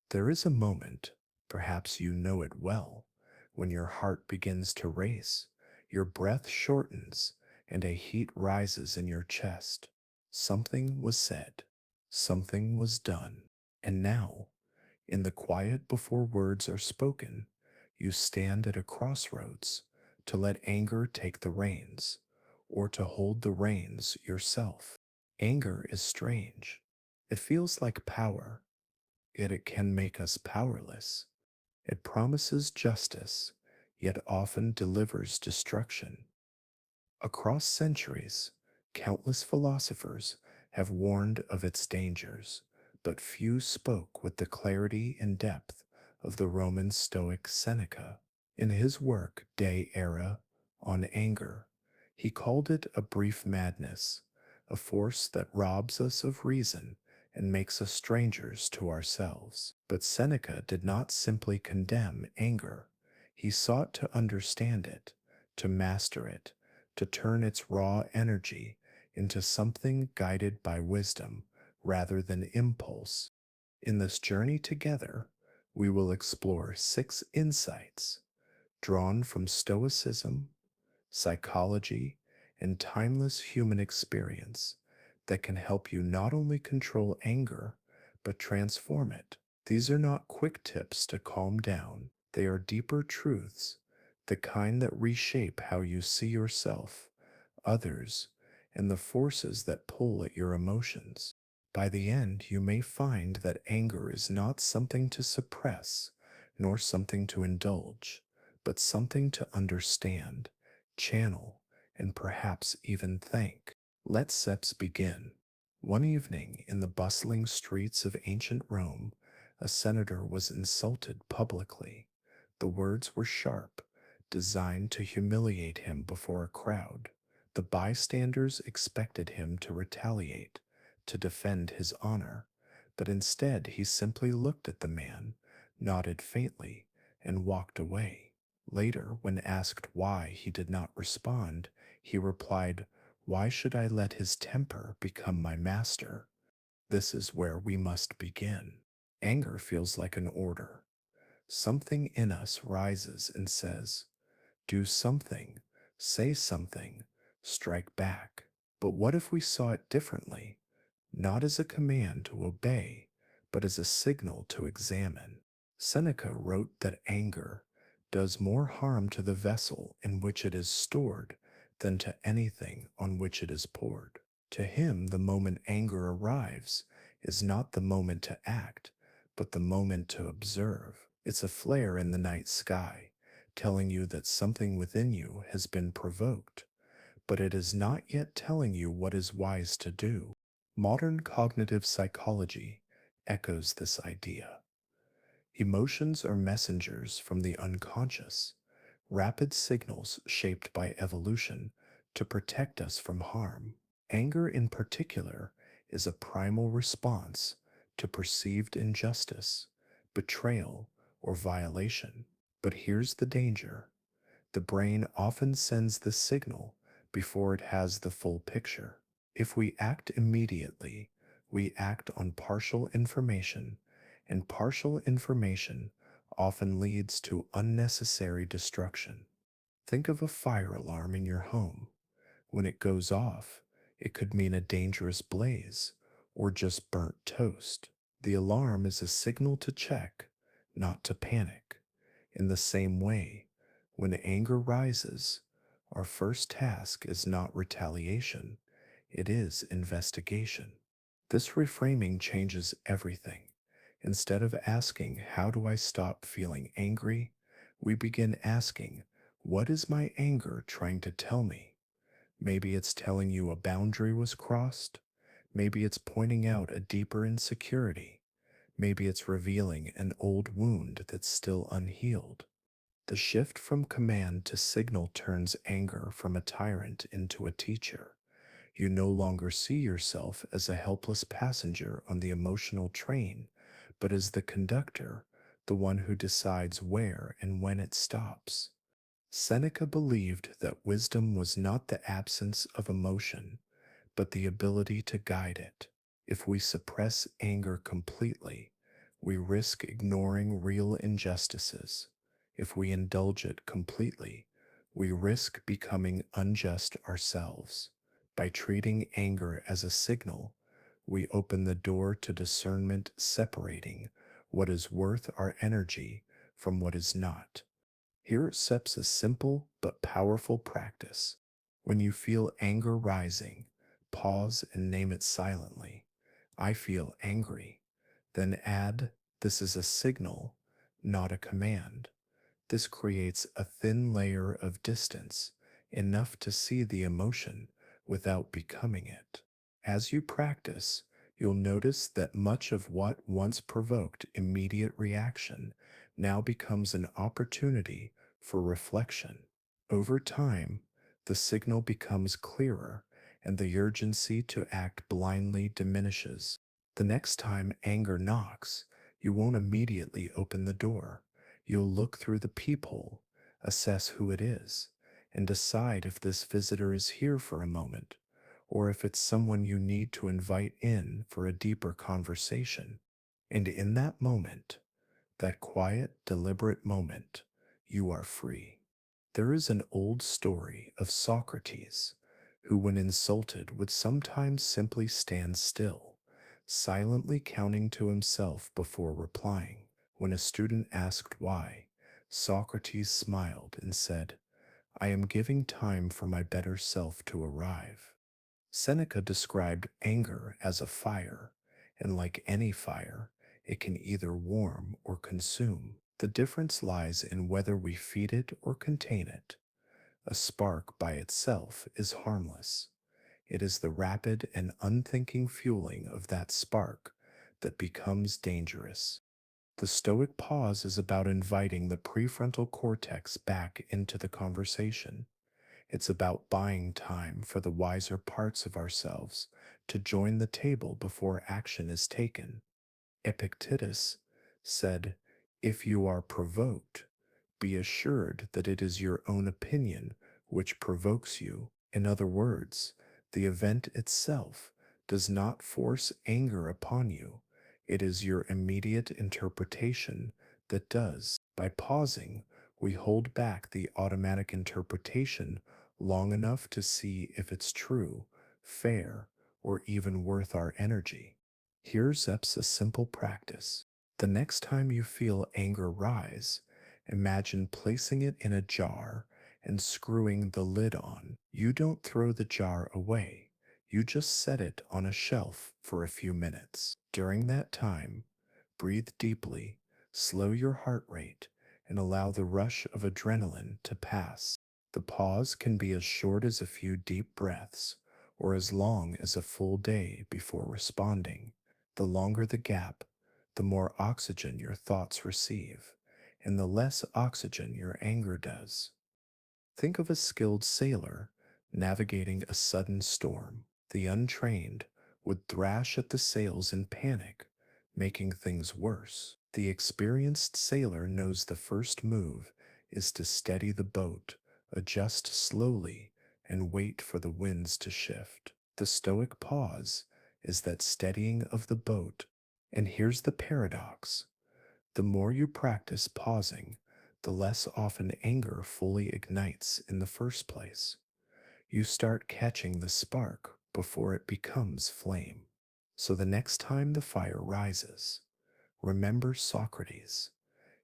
There is a moment, perhaps you know it well, when your heart begins to race, your breath shortens, and a heat rises in your chest. Something was said, something was done, and now, in the quiet before words are spoken, you stand at a crossroads to let anger take the reins, or to hold the reins yourself. Anger is strange. It feels like power, yet it can make us powerless. It promises justice, yet often delivers destruction. Across centuries, countless philosophers have warned of its dangers, but few spoke with the clarity and depth of the Roman Stoic Seneca. In his work De Era on anger, he called it a brief madness, a force that robs us of reason and makes us strangers to ourselves. But Seneca did not simply condemn anger, he sought to understand it, to master it, to turn its raw energy into something guided by wisdom rather than impulse. In this journey together, we will explore 6 insights drawn from Stoicism, psychology, and timeless human experience that can help you not only control anger, but transform it. These are not quick tips to calm down, they are deeper truths, the kind that reshape how you see yourself, others, and the forces that pull at your emotions. By the end, you may find that anger is not something to suppress, nor something to indulge, but something to understand, channel, and perhaps even thank. Let's begin. One evening in the bustling streets of ancient Rome, a senator was insulted publicly. The words were sharp, designed to humiliate him before a crowd. The bystanders expected him to retaliate, to defend his honor, but instead he simply looked at the man, nodded faintly, and walked away. Later, when asked why he did not respond, he replied, "Why should I let his temper become my master?" This is where we must begin. Anger feels like an order. Something in us rises and says, do something, say something, strike back. But what if we saw it differently? Not as a command to obey, but as a signal to examine. Seneca wrote that anger does more harm to the vessel in which it is stored than to anything on which it is poured. To him, the moment anger arrives is not the moment to act, but the moment to observe. It's a flare in the night sky, telling you that something within you has been provoked, but it is not yet telling you what is wise to do. Modern cognitive psychology echoes this idea. Emotions are messengers from the unconscious, rapid signals shaped by evolution to protect us from harm. Anger, in particular, is a primal response to perceived injustice, betrayal, or violation. But here's the danger. The brain often sends the signal before it has the full picture. If we act immediately, we act on partial information, and partial information often leads to unnecessary destruction. Think of a fire alarm in your home. When it goes off, it could mean a dangerous blaze or just burnt toast. The alarm is a signal to check, not to panic. In the same way, when anger rises, our first task is not retaliation, it is investigation. This reframing changes everything. Instead of asking, "How do I stop feeling angry?" we begin asking, "What is my anger trying to tell me?" Maybe it's telling you a boundary was crossed. Maybe it's pointing out a deeper insecurity. Maybe it's revealing an old wound that's still unhealed. The shift from command to signal turns anger from a tyrant into a teacher. You no longer see yourself as a helpless passenger on the emotional train, but as the conductor, the one who decides where and when it stops. Seneca believed that wisdom was not the absence of emotion, but the ability to guide it. If we suppress anger completely, we risk ignoring real injustices. If we indulge it completely, we risk becoming unjust ourselves. By treating anger as a signal, we open the door to discernment, separating what is worth our energy from what is not. Here steps a simple but powerful practice. When you feel anger rising, pause and name it silently. I feel angry. Then add, this is a signal, not a command. This creates a thin layer of distance, enough to see the emotion without becoming it. As you practice, you'll notice that much of what once provoked immediate reaction now becomes an opportunity for reflection. Over time, the signal becomes clearer and the urgency to act blindly diminishes. The next time anger knocks, you won't immediately open the door. You'll look through the peephole, assess who it is, and decide if this visitor is here for a moment or if it's someone you need to invite in for a deeper conversation. And in that moment, that quiet, deliberate moment, you are free. There is an old story of Socrates, who, when insulted, would sometimes simply stand still, silently counting to himself before replying. When a student asked why, Socrates smiled and said, I am giving time for my better self to arrive. Seneca described anger as a fire, and like any fire, it can either warm or consume. The difference lies in whether we feed it or contain it. A spark by itself is harmless. It is the rapid and unthinking fueling of that spark that becomes dangerous. The Stoic pause is about inviting the prefrontal cortex back into the conversation. It's about buying time for the wiser parts of ourselves to join the table before action is taken. Epictetus said, if you are provoked, be assured that it is your own opinion which provokes you. In other words, the event itself does not force anger upon you. It is your immediate interpretation that does. By pausing, we hold back the automatic interpretation long enough to see if it's true, fair, or even worth our energy. Here's a simple practice. The next time you feel anger rise, imagine placing it in a jar and screwing the lid on. You don't throw the jar away. You just set it on a shelf for a few minutes. During that time, breathe deeply, slow your heart rate, and allow the rush of adrenaline to pass. The pause can be as short as a few deep breaths or as long as a full day before responding. The longer the gap, the more oxygen your thoughts receive, and the less oxygen your anger does. Think of a skilled sailor navigating a sudden storm. The untrained would thrash at the sails in panic, making things worse. The experienced sailor knows the first move is to steady the boat, adjust slowly, and wait for the winds to shift. The Stoic pause is that steadying of the boat. And here's the paradox. The more you practice pausing, the less often anger fully ignites in the first place. You start catching the spark before it becomes flame. So the next time the fire rises, remember Socrates.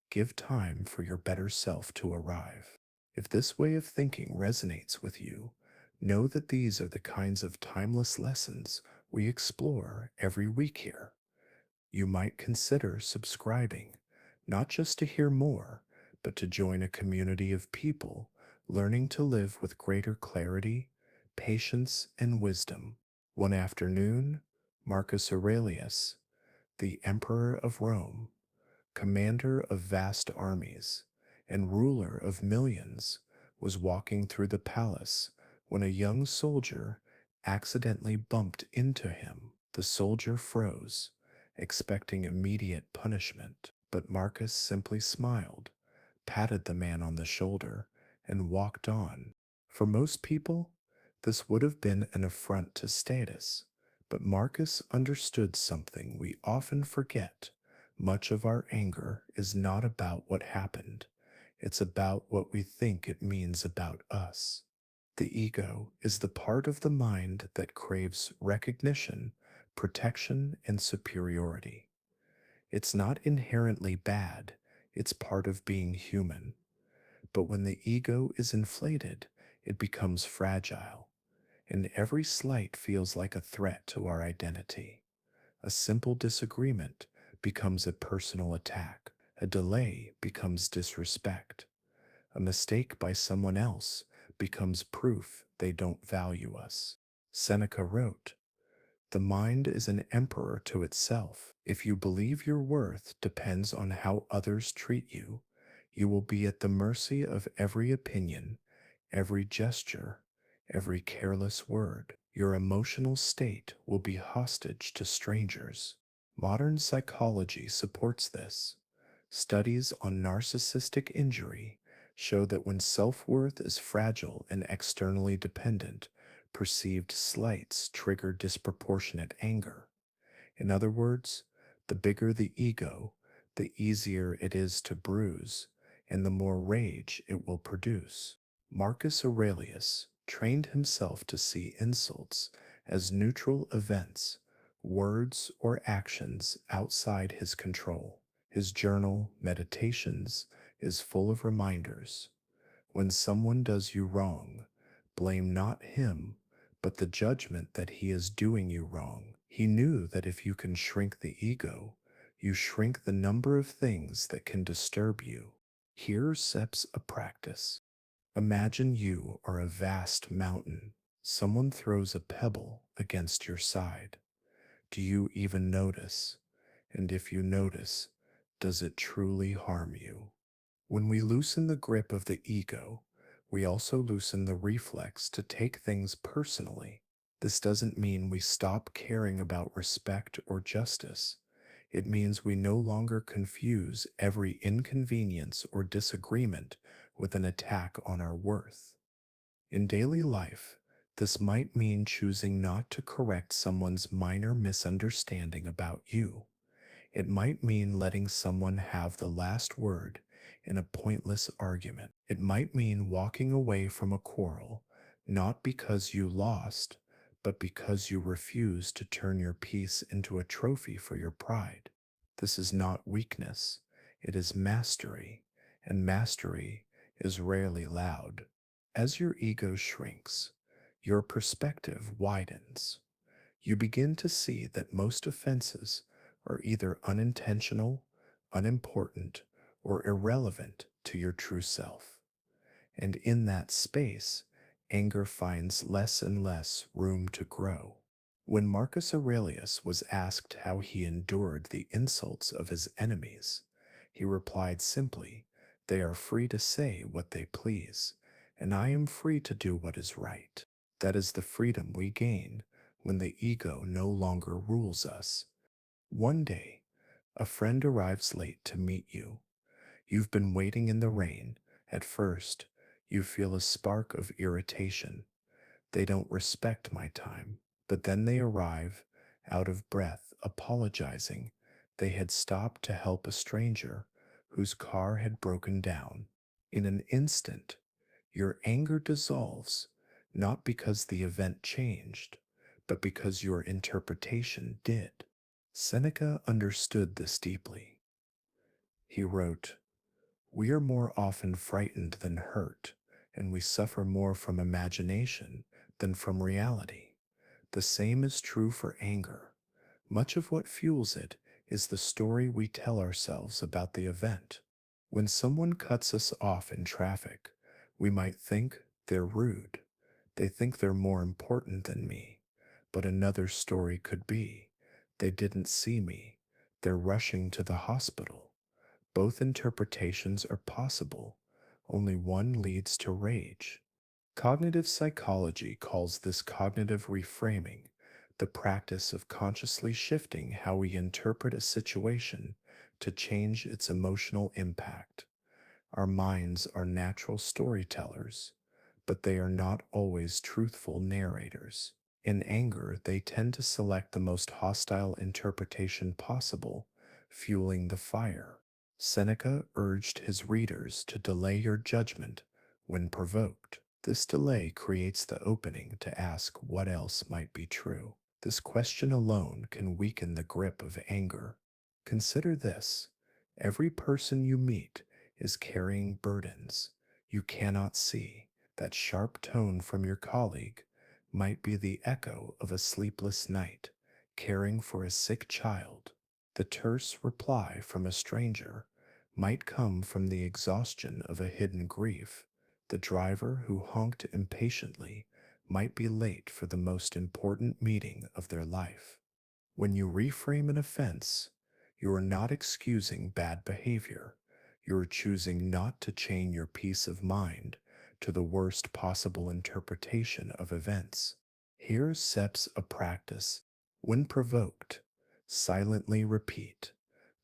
Give time for your better self to arrive. If this way of thinking resonates with you, know that these are the kinds of timeless lessons we explore every week here. You might consider subscribing, not just to hear more, but to join a community of people learning to live with greater clarity, patience, and wisdom. One afternoon, Marcus Aurelius, the Emperor of Rome, commander of vast armies, and ruler of millions, was walking through the palace when a young soldier accidentally bumped into him. The soldier froze, expecting immediate punishment, but Marcus simply smiled, patted the man on the shoulder, and walked on. For most people, this would have been an affront to status, but Marcus understood something we often forget. Much of our anger is not about what happened, it's about what we think it means about us. The ego is the part of the mind that craves recognition, protection, and superiority. It's not inherently bad, it's part of being human. But when the ego is inflated, it becomes fragile, and every slight feels like a threat to our identity. A simple disagreement becomes a personal attack. A delay becomes disrespect. A mistake by someone else becomes proof they don't value us. Seneca wrote, "The mind is an emperor to itself. If you believe your worth depends on how others treat you, you will be at the mercy of every opinion, every gesture, every careless word. Your emotional state will be hostage to strangers." Modern psychology supports this. Studies on narcissistic injury show that when self worth is fragile and externally dependent, perceived slights trigger disproportionate anger. In other words, the bigger the ego, the easier it is to bruise, and the more rage it will produce. Marcus Aurelius trained himself to see insults as neutral events, words or actions outside his control. His journal, Meditations, is full of reminders. When someone does you wrong, blame not him, but the judgment that he is doing you wrong. He knew that if you can shrink the ego, you shrink the number of things that can disturb you. Here steps a practice. Imagine you are a vast mountain. Someone throws a pebble against your side. Do you even notice? And if you notice, does it truly harm you? When we loosen the grip of the ego, we also loosen the reflex to take things personally. This doesn't mean we stop caring about respect or justice. It means we no longer confuse every inconvenience or disagreement with an attack on our worth. In daily life, this might mean choosing not to correct someone's minor misunderstanding about you. It might mean letting someone have the last word in a pointless argument. It might mean walking away from a quarrel, not because you lost, but because you refuse to turn your peace into a trophy for your pride. This is not weakness, it is mastery, and mastery is rarely loud. As your ego shrinks, your perspective widens. You begin to see that most offenses are either unintentional, unimportant, or irrelevant to your true self. And in that space, anger finds less and less room to grow. When Marcus Aurelius was asked how he endured the insults of his enemies, he replied simply, "They are free to say what they please, and I am free to do what is right." That is the freedom we gain when the ego no longer rules us. One day, a friend arrives late to meet you. You've been waiting in the rain. At first, you feel a spark of irritation. They don't respect my time. But then they arrive, out of breath, apologizing. They had stopped to help a stranger whose car had broken down. In an instant, your anger dissolves, not because the event changed, but because your interpretation did. Seneca understood this deeply. He wrote, "We are more often frightened than hurt, and we suffer more from imagination than from reality. The same is true for anger. Much of what fuels it is the story we tell ourselves about the event. When someone cuts us off in traffic, we might think they're rude. They think they're more important than me. But another story could be, they didn't see me. They're rushing to the hospital. Both interpretations are possible. Only one leads to rage. Cognitive psychology calls this cognitive reframing, the practice of consciously shifting how we interpret a situation to change its emotional impact. Our minds are natural storytellers, but they are not always truthful narrators. In anger, they tend to select the most hostile interpretation possible, fueling the fire. Seneca urged his readers to delay your judgment when provoked. This delay creates the opening to ask what else might be true. This question alone can weaken the grip of anger. Consider this: every person you meet is carrying burdens you cannot see. That sharp tone from your colleague might be the echo of a sleepless night, caring for a sick child. The terse reply from a stranger might come from the exhaustion of a hidden grief. The driver who honked impatiently might be late for the most important meeting of their life. When you reframe an offense, you are not excusing bad behavior. You are choosing not to chain your peace of mind to the worst possible interpretation of events. Here's steps of practice. When provoked, silently repeat,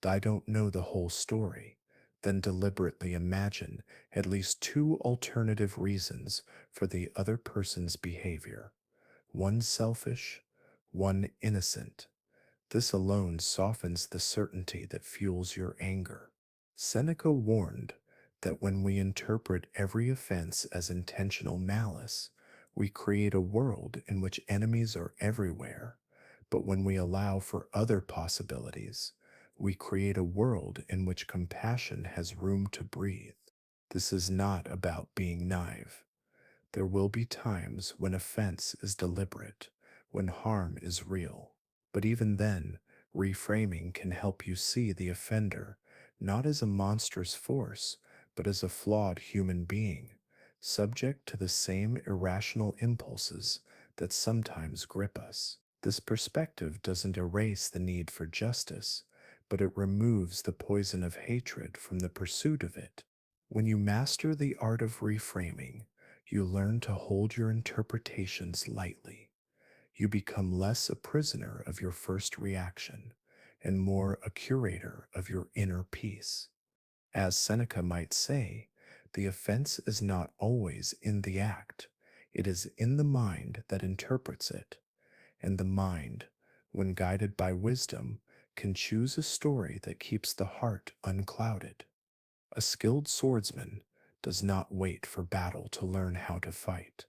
I don't know the whole story. Then deliberately imagine at least two alternative reasons for the other person's behavior: one selfish, one innocent. This alone softens the certainty that fuels your anger. Seneca warned that when we interpret every offense as intentional malice, we create a world in which enemies are everywhere. But when we allow for other possibilities, we create a world in which compassion has room to breathe. This is not about being naive. There will be times when offense is deliberate, when harm is real. But even then, reframing can help you see the offender not as a monstrous force, but as a flawed human being, subject to the same irrational impulses that sometimes grip us. This perspective doesn't erase the need for justice, but it removes the poison of hatred from the pursuit of it. When you master the art of reframing, you learn to hold your interpretations lightly. You become less a prisoner of your first reaction and more a curator of your inner peace. As Seneca might say, the offense is not always in the act, it is in the mind that interprets it. And the mind, when guided by wisdom, can choose a story that keeps the heart unclouded. A skilled swordsman does not wait for battle to learn how to fight.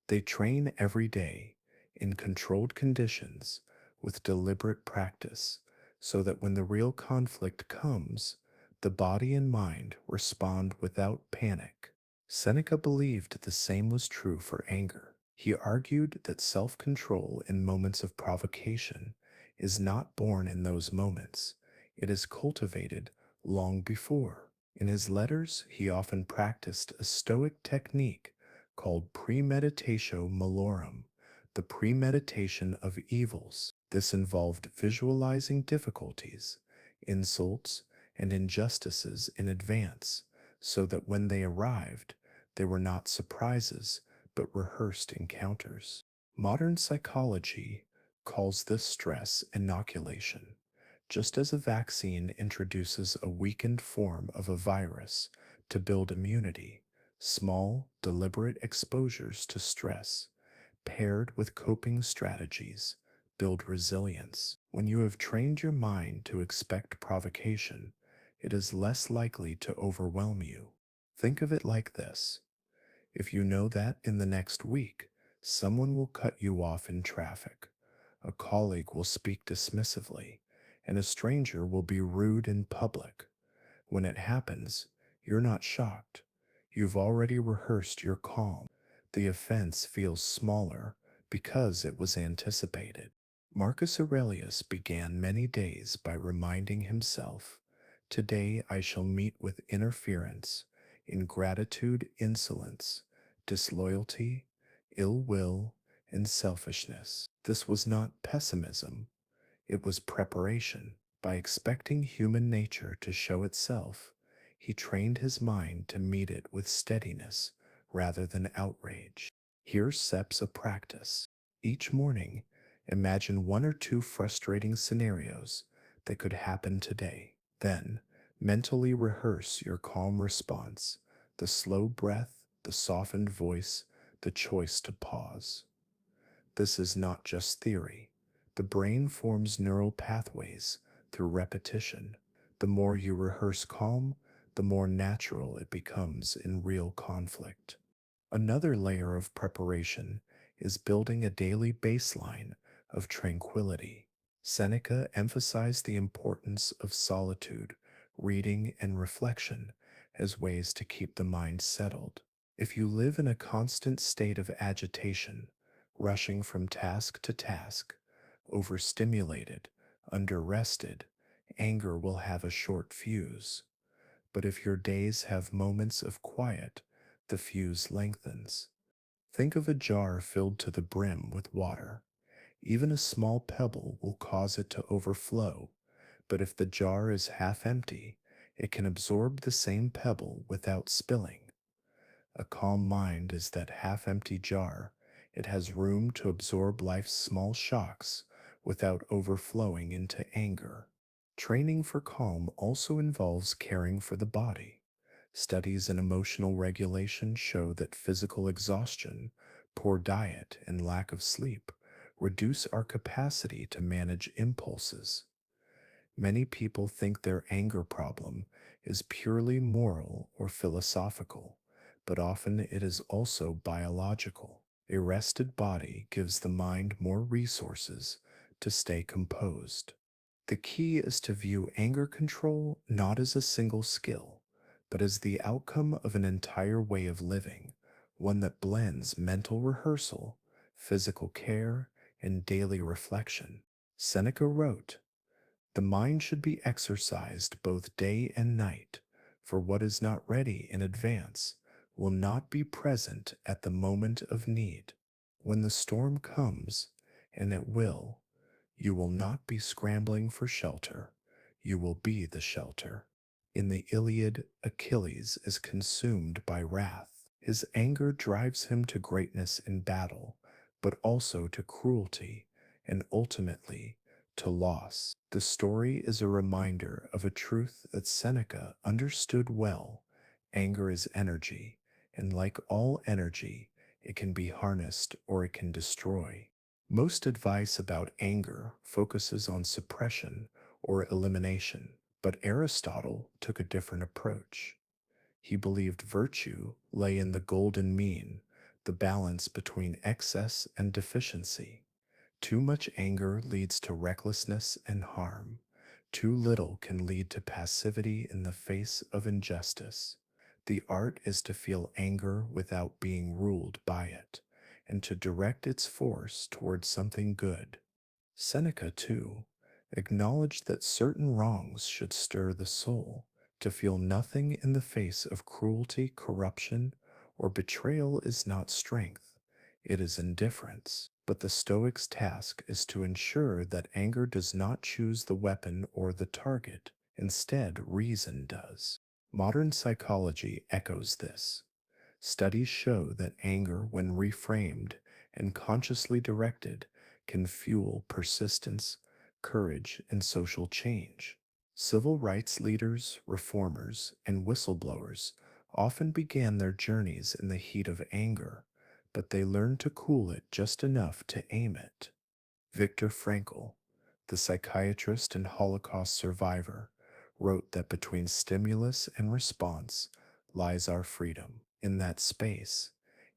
They train every day in controlled conditions with deliberate practice so that when the real conflict comes, the body and mind respond without panic. Seneca believed the same was true for anger. He argued that self control in moments of provocation is not born in those moments, it is cultivated long before. In his letters, he often practiced a Stoic technique called premeditatio malorum, the premeditation of evils. This involved visualizing difficulties, insults, and injustices in advance, so that when they arrived, they were not surprises, but rehearsed encounters. Modern psychology calls this stress inoculation. Just as a vaccine introduces a weakened form of a virus to build immunity, small, deliberate exposures to stress, paired with coping strategies, build resilience. When you have trained your mind to expect provocation, it is less likely to overwhelm you. Think of it like this: if you know that in the next week, someone will cut you off in traffic, a colleague will speak dismissively, and a stranger will be rude in public, when it happens, you're not shocked. You've already rehearsed your calm. The offense feels smaller because it was anticipated. Marcus Aurelius began many days by reminding himself, today I shall meet with interference, ingratitude, insolence, disloyalty, ill will, and selfishness. This was not pessimism, it was preparation. By expecting human nature to show itself, he trained his mind to meet it with steadiness rather than outrage. Here's steps of practice. Each morning, imagine one or two frustrating scenarios that could happen today. Then, mentally rehearse your calm response: the slow breath, the softened voice, the choice to pause. This is not just theory. The brain forms neural pathways through repetition. The more you rehearse calm, the more natural it becomes in real conflict. Another layer of preparation is building a daily baseline of tranquility. Seneca emphasized the importance of solitude, reading, and reflection as ways to keep the mind settled. If you live in a constant state of agitation, rushing from task to task, overstimulated, underrested, anger will have a short fuse. But if your days have moments of quiet, the fuse lengthens. Think of a jar filled to the brim with water. Even a small pebble will cause it to overflow, but if the jar is half empty, it can absorb the same pebble without spilling. A calm mind is that half empty jar. It has room to absorb life's small shocks without overflowing into anger. Training for calm also involves caring for the body. Studies in emotional regulation show that physical exhaustion, poor diet, and lack of sleep reduce our capacity to manage impulses. Many people think their anger problem is purely moral or philosophical, but often it is also biological. A rested body gives the mind more resources to stay composed. The key is to view anger control not as a single skill, but as the outcome of an entire way of living, one that blends mental rehearsal, physical care, and daily reflection. Seneca wrote, "The mind should be exercised both day and night, for what is not ready in advance will not be present at the moment of need. When the storm comes, and it will, you will not be scrambling for shelter, you will be the shelter." In the Iliad, Achilles is consumed by wrath. His anger drives him to greatness in battle, but also to cruelty and ultimately to loss. The story is a reminder of a truth that Seneca understood well. Anger is energy, and like all energy, it can be harnessed or it can destroy. Most advice about anger focuses on suppression or elimination, but Aristotle took a different approach. He believed virtue lay in the golden mean, the balance between excess and deficiency. Too much anger leads to recklessness and harm. Too little can lead to passivity in the face of injustice. The art is to feel anger without being ruled by it, and to direct its force towards something good. Seneca, too, acknowledged that certain wrongs should stir the soul. To feel nothing in the face of cruelty, corruption, or betrayal is not strength, it is indifference. But the Stoics' task is to ensure that anger does not choose the weapon or the target. Instead, reason does. Modern psychology echoes this. Studies show that anger, when reframed and consciously directed, can fuel persistence, courage, and social change. Civil rights leaders, reformers, and whistleblowers often began their journeys in the heat of anger, but they learned to cool it just enough to aim it. Viktor Frankl, the psychiatrist and Holocaust survivor, wrote that between stimulus and response lies our freedom. In that space,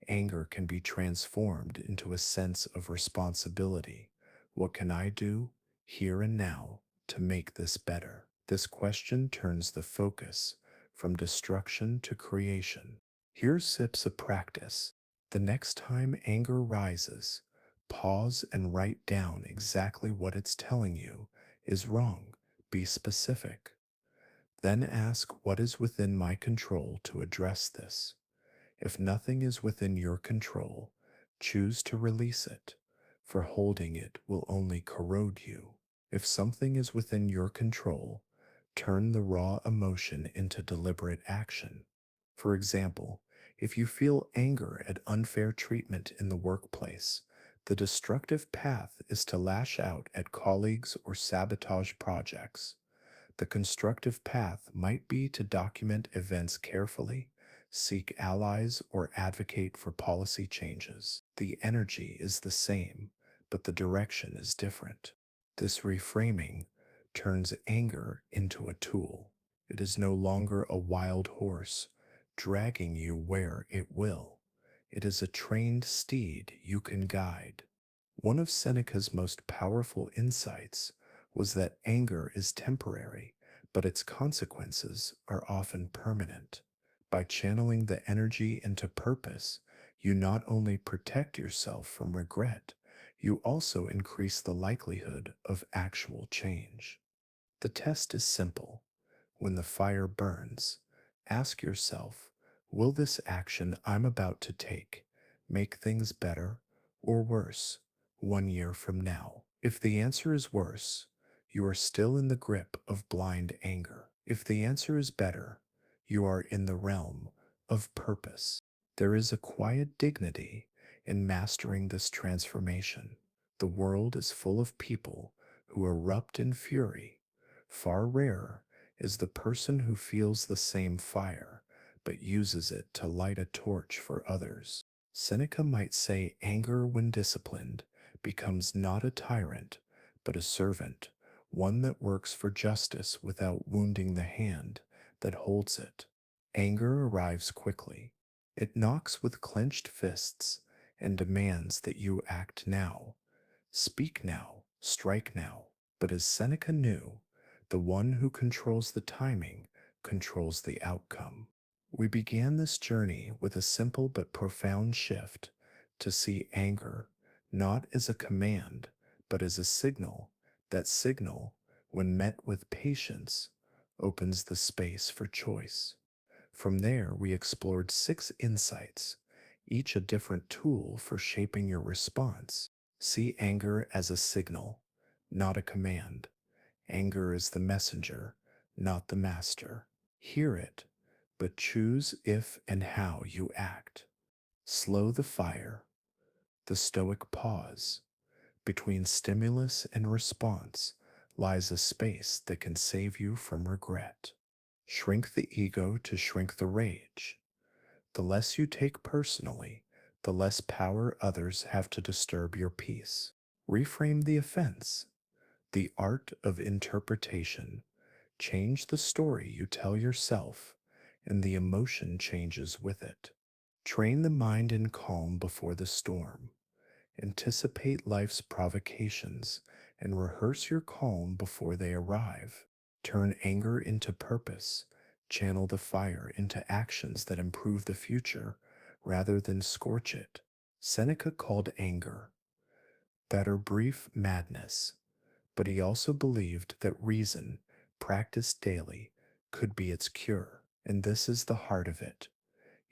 anger can be transformed into a sense of responsibility. What can I do here and now to make this better? This question turns the focus from destruction to creation. Here's sips of practice. The next time anger rises, pause and write down exactly what it's telling you is wrong. Be specific. Then ask what is within my control to address this. If nothing is within your control, choose to release it, for holding it will only corrode you. If something is within your control, turn the raw emotion into deliberate action. For example, if you feel anger at unfair treatment in the workplace, the destructive path is to lash out at colleagues or sabotage projects. The constructive path might be to document events carefully, seek allies, or advocate for policy changes. The energy is the same, but the direction is different. This reframing turns anger into a tool. It is no longer a wild horse dragging you where it will. It is a trained steed you can guide. One of Seneca's most powerful insights was that anger is temporary, but its consequences are often permanent. By channeling the energy into purpose, you not only protect yourself from regret, you also increase the likelihood of actual change. The test is simple. When the fire burns, ask yourself, will this action I'm about to take make things better or worse 1 year from now? If the answer is worse, you are still in the grip of blind anger. If the answer is better, you are in the realm of purpose. There is a quiet dignity in mastering this transformation. The world is full of people who erupt in fury. Far rarer is the person who feels the same fire but uses it to light a torch for others. Seneca might say anger, when disciplined, becomes not a tyrant, but a servant, one that works for justice without wounding the hand that holds it. Anger arrives quickly. It knocks with clenched fists and demands that you act now. Speak now, strike now. But as Seneca knew, the one who controls the timing controls the outcome. We began this journey with a simple but profound shift to see anger not as a command, but as a signal. That signal, when met with patience, opens the space for choice. From there, we explored 6 insights, each a different tool for shaping your response. See anger as a signal, not a command. Anger is the messenger, not the master. Hear it, but choose if and how you act. Slow the fire, the Stoic pause. Between stimulus and response lies a space that can save you from regret. Shrink the ego to shrink the rage. The less you take personally, the less power others have to disturb your peace. Reframe the offense, the art of interpretation. Change the story you tell yourself, and the emotion changes with it. Train the mind in calm before the storm. Anticipate life's provocations and rehearse your calm before they arrive. Turn anger into purpose. Channel the fire into actions that improve the future rather than scorch it. Seneca called anger that or brief madness, but he also believed that reason, practiced daily, could be its cure. And this is the heart of it.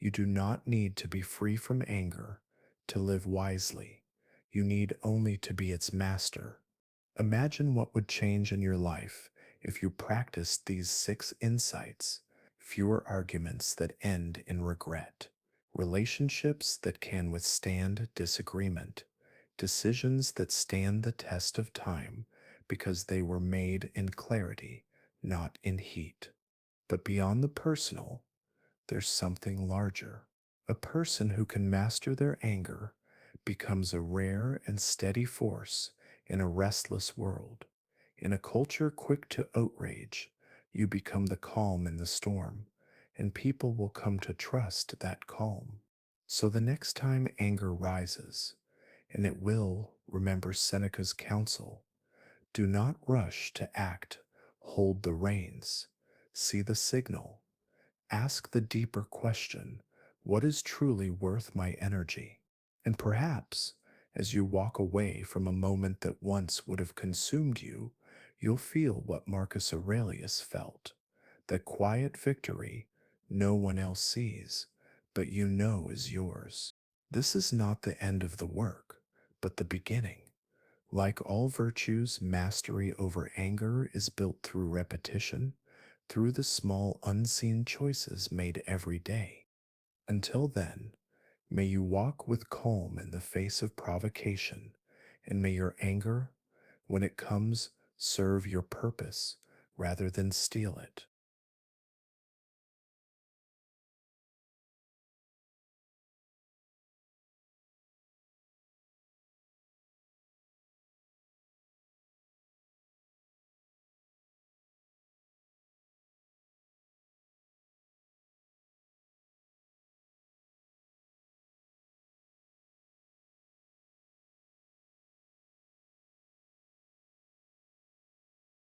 You do not need to be free from anger to live wisely. You need only to be its master. Imagine what would change in your life if you practiced these 6 insights. Fewer arguments that end in regret, relationships that can withstand disagreement, decisions that stand the test of time because they were made in clarity, not in heat. But beyond the personal, there's something larger. A person who can master their anger becomes a rare and steady force in a restless world. In a culture quick to outrage, you become the calm in the storm, and people will come to trust that calm. So the next time anger rises, and it will, remember Seneca's counsel, do not rush to act, hold the reins, see the signal. Ask the deeper question, what is truly worth my energy? And perhaps, as you walk away from a moment that once would have consumed you, you'll feel what Marcus Aurelius felt, that quiet victory no one else sees, but you know is yours. This is not the end of the work, but the beginning. Like all virtues, mastery over anger is built through repetition, through the small unseen choices made every day. Until then, may you walk with calm in the face of provocation, and may your anger, when it comes, serve your purpose rather than steal it.